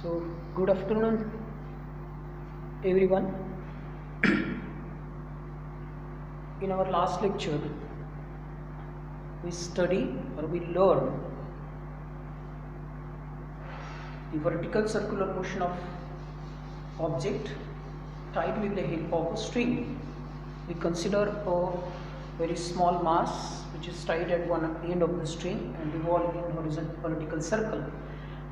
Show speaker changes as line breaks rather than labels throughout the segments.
So, good afternoon, everyone. In our last lecture, we learned the vertical circular motion of object tied with the help of a string. We consider a very small mass which is tied at one end of the string and revolve in horizontal vertical circle.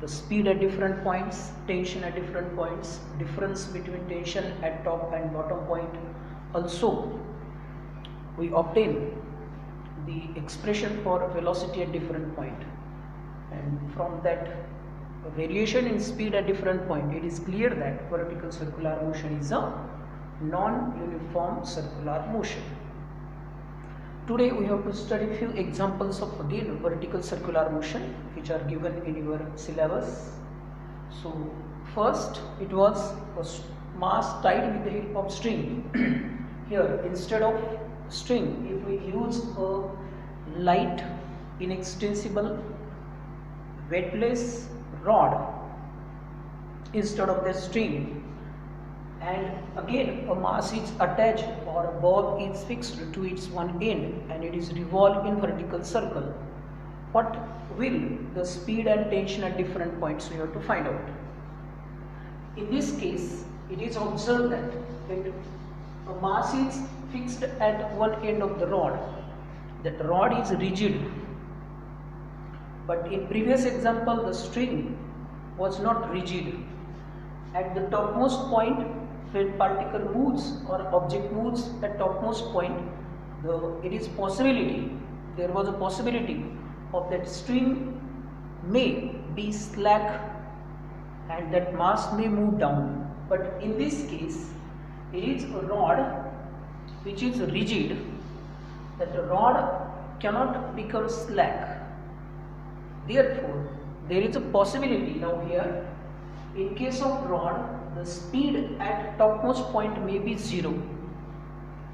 The speed at different points, tension at different points, difference between tension at top and bottom point. Also, we obtain the expression for velocity at different point, and from that variation in speed at different point, it is clear that vertical circular motion is a non-uniform circular motion. Today we have to study few examples of again vertical circular motion which are given in your syllabus. So first it was a mass tied with the help of string. Here instead of string, if we use a light inextensible weightless rod instead of the string, and again a mass is attached or a bob is fixed to its one end and it is revolved in vertical circle, what will the speed and tension at different points we have to find out. In this case, it is observed that when a mass is fixed at one end of the rod, that rod is rigid, but in previous example the string was not rigid. At the topmost point, when particle moves or object moves at topmost point, there was a possibility of that string may be slack and that mass may move down. But in this case, it is a rod which is rigid, that the rod cannot become slack. Therefore, there is a possibility now here, in case of rod, the speed at topmost point may be 0.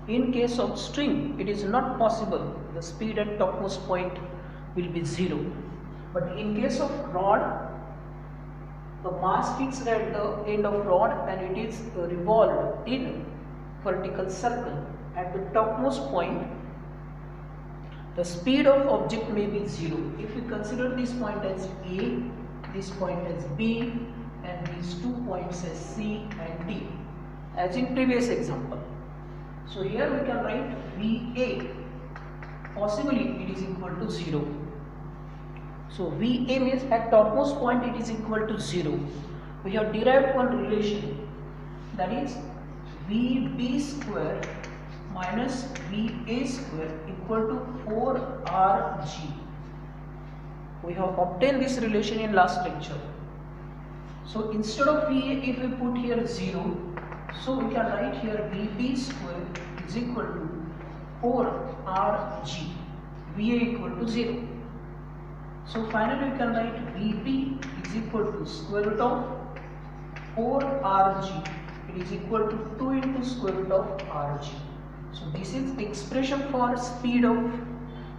In case of string, it is not possible, the speed at topmost point will be 0. But in case of rod, the mass fixed at the end of rod and it is revolved in vertical circle. At the topmost point, the speed of object may be 0. If we consider this point as A, this point as B, and these 2 points as C and D, as in previous example. So here we can write VA, possibly it is equal to 0. So VA means at topmost point it is equal to 0. We have derived one relation, that is VB square minus VA square equal to 4RG. We have obtained this relation in last lecture. So instead of VA, if we put here 0, so we can write here VB square is equal to 4RG, VA equal to 0. So finally we can write VB is equal to square root of 4RG, it is equal to 2 into square root of RG. So this is expression for speed of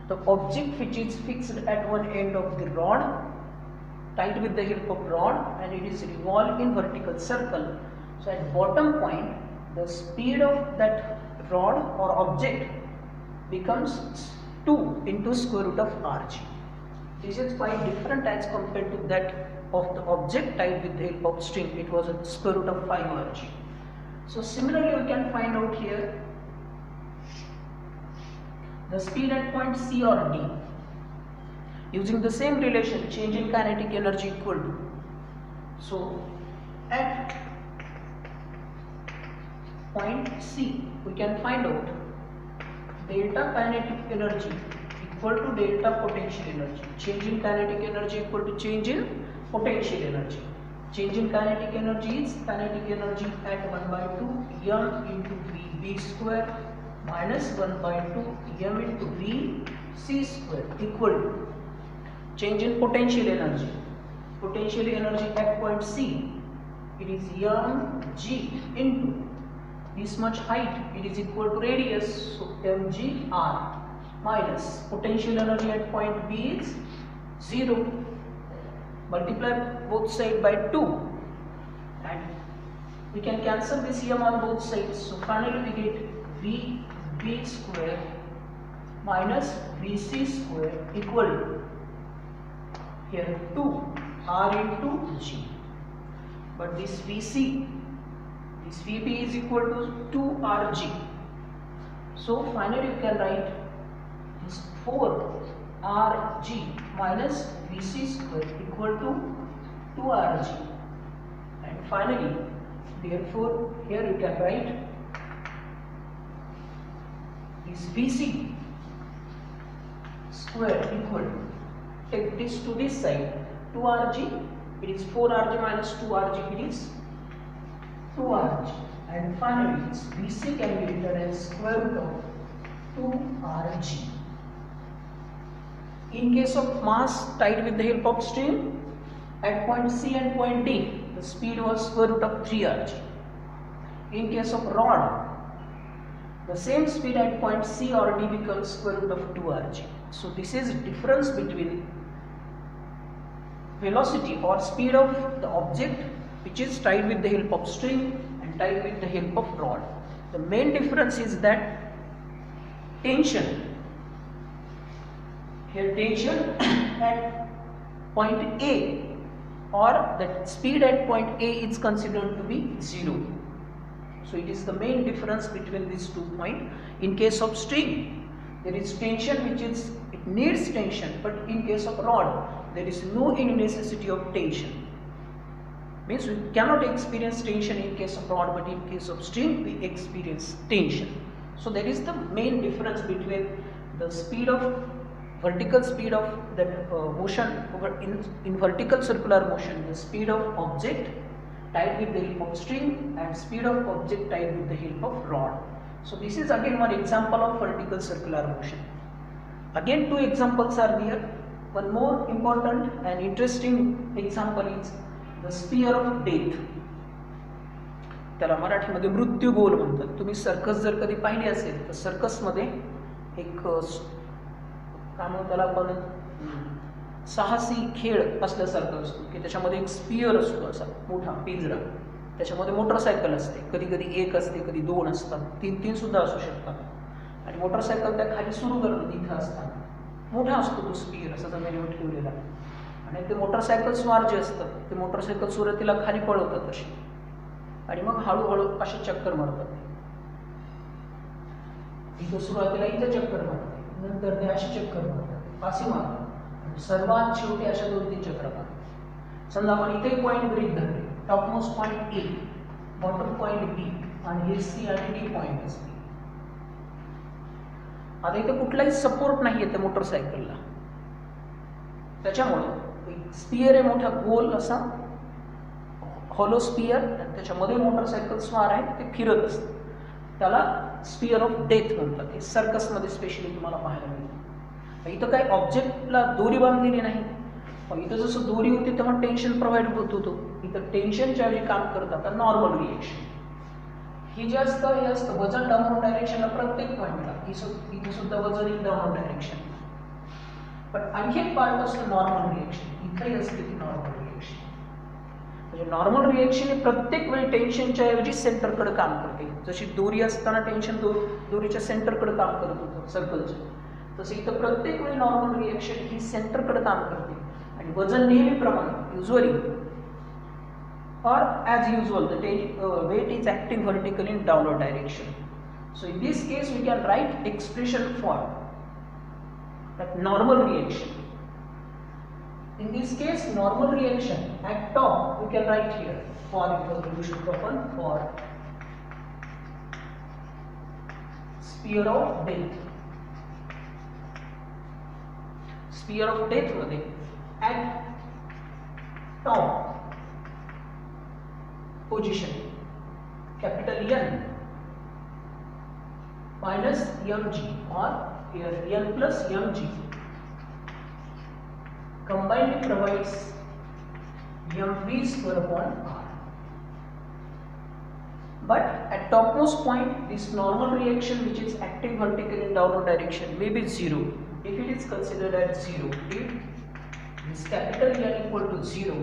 the object which is fixed at one end of the rod, tied with the help of rod, and it is revolved in vertical circle. So at bottom point, the speed of that rod or object becomes 2 into square root of RG. This is quite different as compared to that of the object tied with the help of string. It was a square root of 5 RG. So similarly we can find out here the speed at point C or D. Using the same relation, change in kinetic energy equal to. So at point C, we can find out delta kinetic energy equal to delta potential energy. Change in kinetic energy equal to change in potential energy. Change in kinetic energy is kinetic energy at 1 by 2 m into VB square minus 1 by 2 m into VC square equal to change in potential energy. Potential energy at point C, it is mg into this much height, it is equal to radius, so mgr, minus potential energy at point B is 0. Multiply both sides by 2, and we can cancel this m on both sides. So finally we get vb square minus vc square equal to here 2 r into g. But this vc, this vb is equal to 2 rg. So finally you can write this 4 rg minus vc square equal to 2 rg. And finally, therefore, here you can write this vc square equal to, take this to this side, 2 rg, it is 4 rg minus 2 rg, it is 2 rg. And finally, this vc can be written as square root of 2 rg. In case of mass tied with the help of string, at point C and point D, the speed was square root of 3 rg. In case of rod, the same speed at point C or D becomes square root of 2 rg. So this is difference between velocity or speed of the object which is tied with the help of string and tied with the help of rod. The main difference is that tension, here tension at point A or that speed at point A is considered to be 0. So it is the main difference between these 2 points. In case of string, there is tension which is, it needs tension, but in case of rod, there is no any necessity of tension. Means we cannot experience tension in case of rod, but in case of string, we experience tension. So there is the main difference between the speed of vertical speed of that motion in vertical circular motion, the speed of object tied with the help of string and speed of object tied with the help of rod. So this is again one example of vertical circular motion. Again 2 examples are there. One more important and interesting example is the spear of death. त्याला मराठीमध्ये मृत्यूगोल म्हणतात. तुम्ही circus जर कधी पाहिली असेल तर circus मध्ये एक त्याला आपण साहसी खेळ असल्यासारखं असतो की त्याच्यामध्ये एक स्पियर असतो असा मोठा पिंजरा, त्याच्यामध्ये मोटरसायकल असते, कधी कधी एक असते, कधी 2 असतात, 3 सुद्धा असू शकतात आणि मोटरसायकल त्या खाली सुरू करतात इथं असतात. मोठा असतो तो स्पियर असा जमिनीवर ठेवलेला आणि ते मोटरसायकल स्वार जे असतात ते मोटरसायकल सुरुवातीला खाली पळवतात अशी आणि मग हळूहळू अशी चक्कर मारतात. इथं सुरुवातीला इथं चक्कर मारतात, नंतर ते अशी चक्कर मारतात, असे मारतात आणि सर्वात शेवटी अशा 2-3 चक्र मारतात. समजा आपण इथे पॉईंट गृहीत धरले, topmost point A, bottom point B आणि हे सी आणि डी पॉईंट असते. आता इथे कुठलाही सपोर्ट नाही आहे त्या मोटरसायकलला, त्याच्यामुळं स्पियर आहे मोठा गोल असा हॉलो स्पियर आणि त्याच्यामध्ये मोटरसायकल स्वार आहे, ते फिरत असते, त्याला स्पियर ऑफ डेथ म्हणतात. हे सर्कसमध्ये स्पेशली तुम्हाला पाहायला मिळतं. इथं काही ऑब्जेक्टला दोरी बांधलेली नाही, पण इथं जसं दोरी होती तेव्हा टेन्शन प्रोव्हाइड होत होतं, इथं टेन्शनच्या वेळी काम करत आता नॉर्मल रिएक्शन. ही जे असतं हे असतं वजन डाऊनवर्ड डायरेक्शनला प्रत्येक पॉईंटला, इथे सुद्धा वजन इन डाऊनवर्ड डायरेक्शन. पण आणखी एक पार्ट असतो नॉर्मल रिएक्शन, इथेही असते ती नॉर्मल रिएक्शन. म्हणजे नॉर्मल रिएक्शन हे प्रत्येक वेळी टेन्शनच्या ऐवजी सेंटरकडे काम करते. जशी दोरी असताना टेन्शन दोरीच्या सेंटरकडे काम करत होतं सर्कलच्या, तसं इथं प्रत्येक वेळी नॉर्मल रिएक्शन ही सेंटरकडे काम करते आणि वजन नेहमीप्रमाणे usually or as usual the weight is acting vertically in downward direction. So in this case we can write expression for that normal reaction. In this case normal reaction at top we can write here for equal to, we should open for spear of death. Spear of death मध्ये at top position capital N minus mg or here N plus mg combined provides mv square upon r. But at topmost point this normal reaction which is acting vertically in downward direction may be 0. If it is considered as 0, if this capital N equal to 0,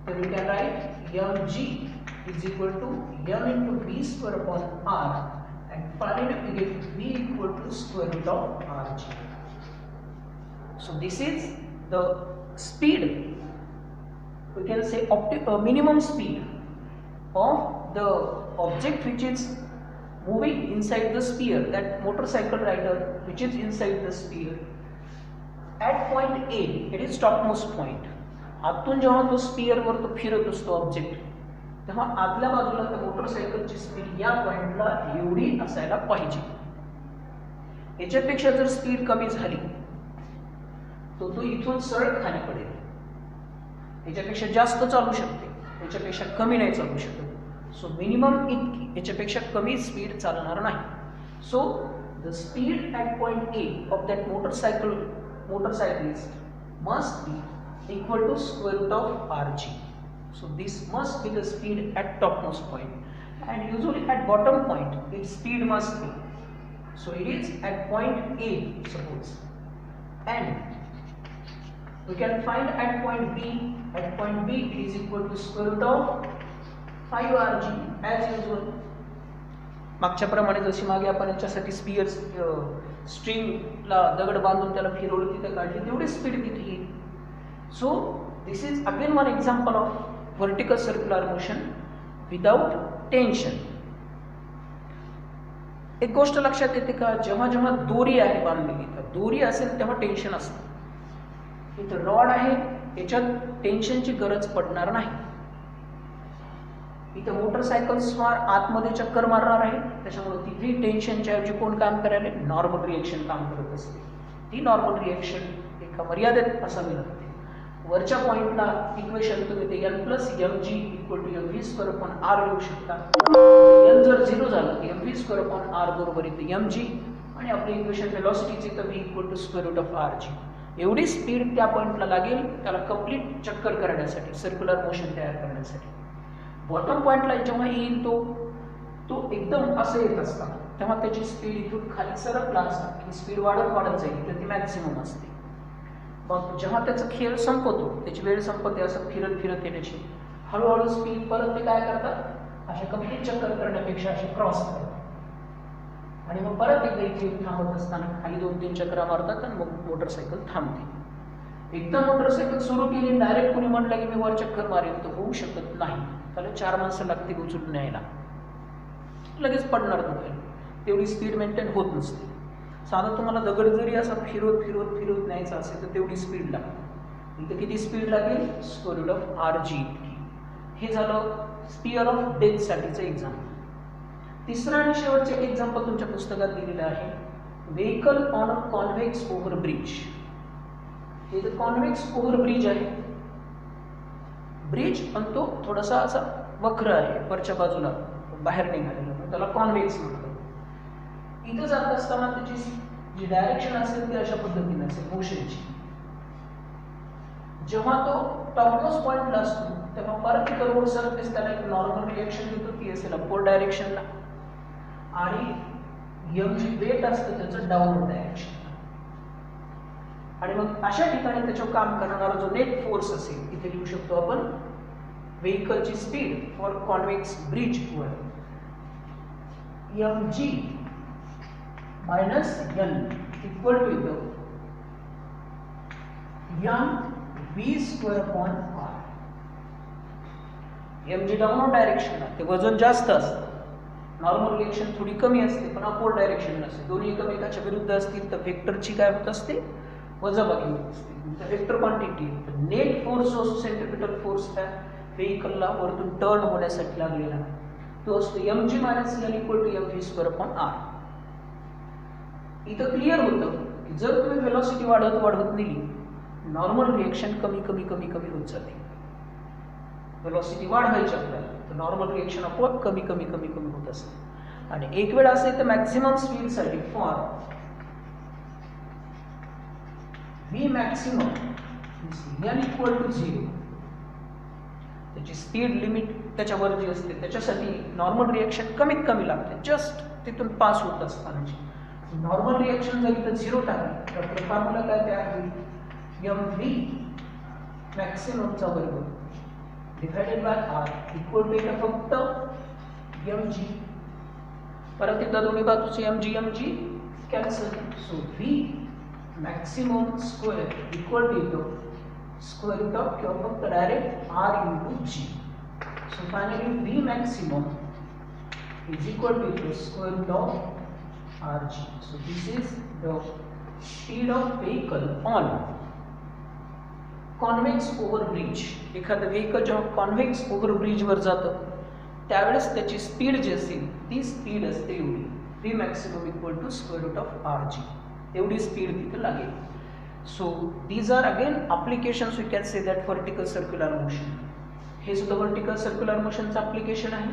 then we can write mg is equal to m into v square upon r, and finally we get v equal to square root of rg. So this is the speed, we can say minimum speed of the object which is moving inside the sphere, that motorcycle rider which is inside the sphere at point A, it is topmost point. आतून जेव्हा तो spear वर तो फिरत असतो object, तेव्हा आतल्या बाजूला त्या मोटरसायकलची स्पीड या पॉइंटला एवढी असायला पाहिजे. याच्यापेक्षा जर स्पीड कमी झाली तो तो इथून सरळ खाली पडेल. याच्यापेक्षा जास्त चालू शकते, याच्यापेक्षा कमी नाही चालू शकत. सो मिनिमम इतकी, याच्यापेक्षा कमी स्पीड चालणार नाही. So the speed at point A of that motorcyclist must be equal to square root of rg. So this must be the speed at topmost point, and usually at bottom point its speed must be. So it is at point A, suppose, and we can find at point B. At point B it is equal to square root of 5rg as usual. मागच्याप्रमाणे जशी मागे आपण याच्यासाठी Spears स्ट्रिंगला दगड बांधून त्याला फिरवलं, तिथे काढली, तेवढी स्पीड तिथे येईल. So this is again one example of vertical circular motion without tension. एक गोष्ट लक्षात येते का, जेव्हा जेव्हा दोरी आहे बांधलेली, तर दोरी असेल तेव्हा टेन्शन असतं. इथं रॉड आहे, याच्यात टेन्शनची गरज पडणार नाही. इथं मोटरसायकल स्वार आतमध्ये चक्कर मारणार आहे, त्याच्यामुळे तिथली टेन्शनच्या ऐवजी कोण काम करायला, नॉर्मल रिएक्शन काम करत असते. ती नॉर्मल रिएक्शन एका मर्यादेत असावी लागते. वरच्या पॉइंटला इक्वेशन तुम्ही ते N plus M G equal to M V square upon R लिहू शकता. एन जर 0 झालं तर M V square upon R बरोबर येते एम जी, आणि आपले इक्वेशन व्हेलॉसिटीचे तर V equal to square root of R G. एवढी स्पीड त्या पॉइंटला लागेल त्याला कंप्लीट चक्कर करण्यासाठी, सर्क्युलर मोशन तयार करण्यासाठी. बॉटम पॉइंटला जेव्हा येईल तो एकदम असं येत असतात, तेव्हा त्याची स्पीड इथून खाली सरकला असता की स्पीड वाढत वाढत जाईल, तर ती मॅक्सिमम असते. मग जेव्हा त्याचा खेळ संपतो, त्याची वेळ संपते, असं फिरत फिरत येण्याची हळूहळू स्पीड परत ते काय करतात, अशा कंप्लीट चक्कर करण्यापेक्षा असे क्रॉस करतात, आणि मग परत एकदा इथे थांबत असताना खाली 2-3 चक्रा मारतात आणि मग मोटरसायकल थांबते. एकदम मोटरसायकल सुरू केली, डायरेक्ट कोणी म्हटलं की मी वर चक्कर मारेल, तर होऊ शकत नाही. त्याला 4 माणसं लागतील उचलून न्यायला, लगेच पडणार तो, तेवढी स्पीड मेंटेन होत नसते. साधा तुम्हाला दगड जरी असा फिरवत फिरवत फिरवत न्यायचा असेल तर तेवढी स्पीड लागते. इथं किती स्पीड लागेल, square root of R G इतकी. हे झालं स्पियर ऑफ डेथसाठीचं एक्झाम्पल. तिसरं आणि शेवटचं एक्झाम्पल तुमच्या पुस्तकात दिलेलं आहे, vehicle on a convex over bridge. हे तर कॉन्व्हेक्स ओव्हर ब्रिज आहे, ब्रिज पण तो थोडासा असा वक्र आहे, वरच्या बाजूला बाहेर निघालेला, त्याला कॉन्व्हेक्स म्हणतात. इथं जात असताना त्याची जी डायरेक्शन असेल ती अशा पद्धतीने असेल मोशनची. जेव्हा तो टॉपमोस्ट पॉइंटला असतो तेव्हा पार्टिकल रोड सरफेस त्याला एक नॉर्मल रिएक्शन देतो, ती असेल अपवर्ड डायरेक्शनला, आणि एम जी वेट असतं त्याचं डाऊनवर्ड डायरेक्शन. आणि मग अशा ठिकाणी त्याच्यावर काम करणारा जो नेट फोर्स असेल, तिथे लिहू शकतो आपण व्हेकलची स्पीड फॉर कॉन्व्हेक्स ब्रिज वर M G minus N equal to इथं M V square upon R. M G downward डायरेक्शनला ते वजन जास्त असतं, नॉर्मल रिएक्शन थोडी कमी असते, पण अपवर्ड डायरेक्शन असते. दोन्ही एकमेकाच्या विरुद्ध असतील तर व्हेक्टरची काय होत असते, वजाबाकी होत असते. व्हेक्टर क्वांटिटी नेट फोर्स जो सेंट्रिपिटल फोर्स त्या व्हेकलला वरतून टर्न होण्यासाठी लागलेला तो असतो M G minus N equal to M V square upon R. इथं क्लिअर होतं की जर तुम्ही वेलॉसिटी वाढवत वाढवत नेली, नॉर्मल रिएक्शन कमी कमी कमी कमी होत जाते. वेलॉसिटी वाढवायची आपल्याला, तर नॉर्मल रिएक्शन आपोआप कमी कमी कमी कमी होत असते. आणि एक वेळ असेल तर मॅक्सिमम स्पीडसाठी for V maximum N equal to 0, त्याची स्पीड लिमिट त्याच्यावर जी असते त्याच्यासाठी नॉर्मल रिएक्शन कमीत कमी लागते, जस्ट तिथून पास होत असतानाची. नॉर्मल रिएक्शन जर इथं 0 टाकली तर फॉर्म्युला काय तयार होईल, एम व्ही मॅक्सिममचा वर्ग divided by R equal to येतं फक्त mg. परत एकदा दोन्ही बाजूचे mg कॅन्सल. So v maximum square equal to येतं स्क्वेअर रूट ऑफ किंवा फक्त direct r into g. So finally v maximum is equal to the square root of rg. So this is the speed of vehicle on convex over bridge. एखादं vehicle जेव्हा convex over bridge वर जातं त्यावेळेस त्याची speed जी असेल ती speed असते एवढी, v maximum equal to square root of rg. एवढी स्पीड तिथे लागेल. So these are again applications. We can say that vertical circular motion. हे सुद्धा व्हर्टिकल सर्क्युलर मोशनचं अप्लिकेशन आहे.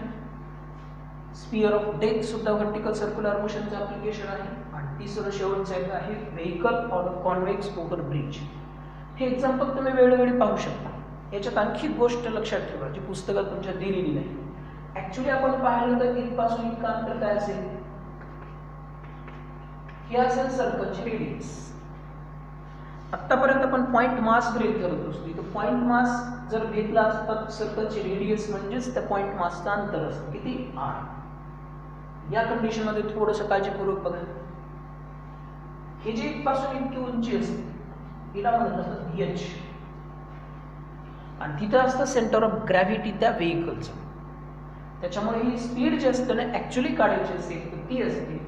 स्पीअर ऑफ डेथ सुद्धा व्हर्टिकल सर्क्युलर मोशनचं अप्लिकेशन आहे. आणि तिसरं शेवटचं एक आहे vehicle on convex over bridge. हे एक्झाम्पल तुम्ही वेळोवेळी पाहू शकता. याच्यात आणखी गोष्ट लक्षात ठेवा जी पुस्तकात तुमच्या दिलेली नाही. ऍक्च्युली आपण पाहिलं तर इथपासून इतकं अंतर काय असेल, हे असेल सर्कलची रेडियस. आतापर्यंत आपण पॉइंट मास गृहीत धरत असतो. इथं पॉइंट मास जर घेतला असता सर्कलची रेडियस म्हणजेच त्या पॉइंट मासचं अंतर असतं किती r. या कंडिशन मध्ये थोडंसं काळजीपूर्वक बघा. हे जे इथपासून इतकी उंची असते हिला म्हणत असतात h. आणि तिथं असतं सेंटर ऑफ ग्रॅव्हिटी त्या व्हेकलचं. त्याच्यामुळे ही स्पीड जी असते ना ऍक्च्युली काढायची असेल तर ती असते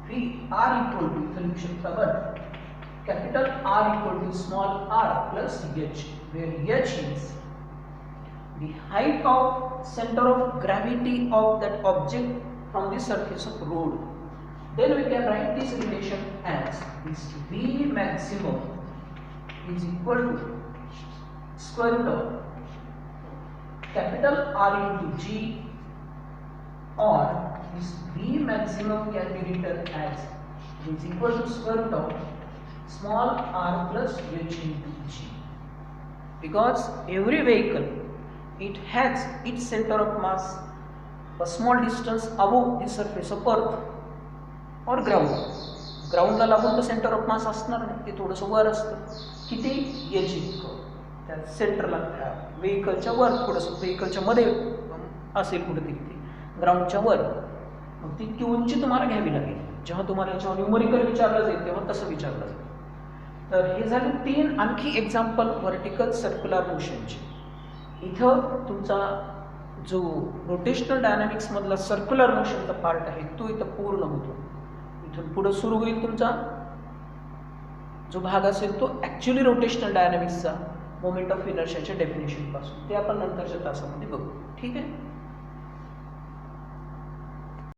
v r इक्वल टू इथं लिहू शकता बरं capital R equal to small r plus h, where h is the height of center of gravity of that object from the surface of road. Then we can write this relation as this v maximum is equal to square root of capital R into g, or this v maximum can be written as is equal to square root of small r plus h into g. Because every vehicle it has its center of mass a small distance above the surface of earth or ground. ग्राउंडला लागून तर centre of mass असणार नाही, ते थोडंसं वर असतं. किती h इतकं त्या सेंटरला व्हेकलच्या वर, थोडंसं व्हेकलच्या मध्ये असेल कुठेतरी ते ग्राउंडच्या वर. मग तितकी उंची तुम्हाला घ्यावी लागेल. जेव्हा तुम्हाला याच्यावर न्यूमरिकल विचारलं जाईल तेव्हा तसं विचारलं जाईल. तर हे झाले 3 आणखी एक्झाम्पल व्हर्टिकल सर्क्युलर मोशनचे. इथं तुमचा जो रोटेशनल डायनॅमिक्स मधला सर्क्युलर मोशनचा पार्ट आहे तो इथं पूर्ण होतो. इथून पुढे सुरू होईल तुमचा जो भाग असेल तो ऍक्च्युली रोटेशनल डायनॅमिक्सचा मोमेंट ऑफ इनर्शियाच्या डेफिनेशन पासून. ते आपण नंतरच्या तासामध्ये बघू. ठीक आहे.